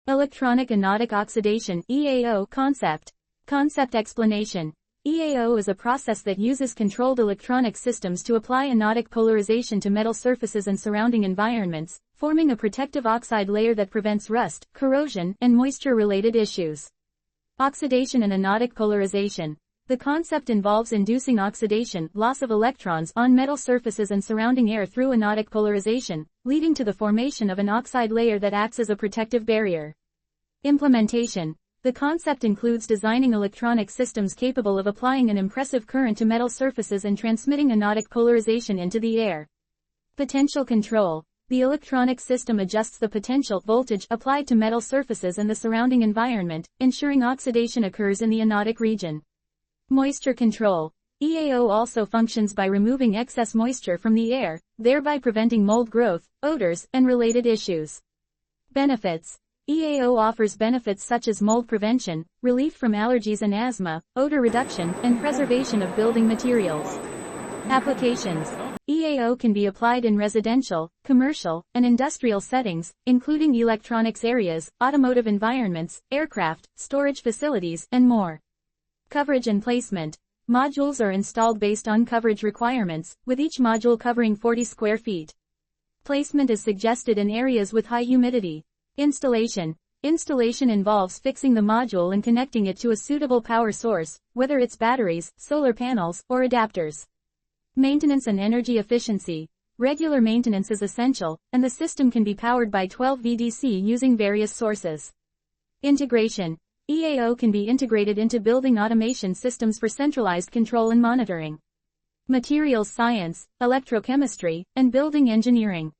Electronic anodic oxidation (EAO) concept. Concept explanation. EAO is a process that uses controlled electronic systems to apply anodic polarization to metal surfaces and surrounding environments, forming a protective oxide layer that prevents rust, corrosion, and moisture-related issues. Oxidation and anodic polarization. The concept involves inducing oxidation, loss of electrons, on metal surfaces and surrounding air through anodic polarization, leading to the formation of an oxide layer that acts as a protective barrier. Implementation. The concept includes designing electronic systems capable of applying an impressive current to metal surfaces and transmitting anodic polarization into the air. Potential control. The electronic system adjusts the potential voltage applied to metal surfaces and the surrounding environment, ensuring oxidation occurs in the anodic region. Moisture control. EAO also functions by removing excess moisture from the air, thereby preventing mold growth, odors, and related issues. Benefits. EAO offers benefits such as mold prevention, relief from allergies and asthma, odor reduction, and preservation of building materials. Applications. EAO can be applied in residential, commercial, and industrial settings, including electronics areas, automotive environments, aircraft, storage facilities, and more. Coverage and placement. Modules are installed based on coverage requirements, with each module covering 40 square feet. Placement is suggested in areas with high humidity. Installation. Installation involves fixing the module and connecting it to a suitable power source, whether it's batteries, solar panels, or adapters. Maintenance and energy efficiency. Regular maintenance is essential, and the system can be powered by 12 VDC using various sources. Integration. EAO can be integrated into building automation systems for centralized control and monitoring. Materials science, electrochemistry, and building engineering.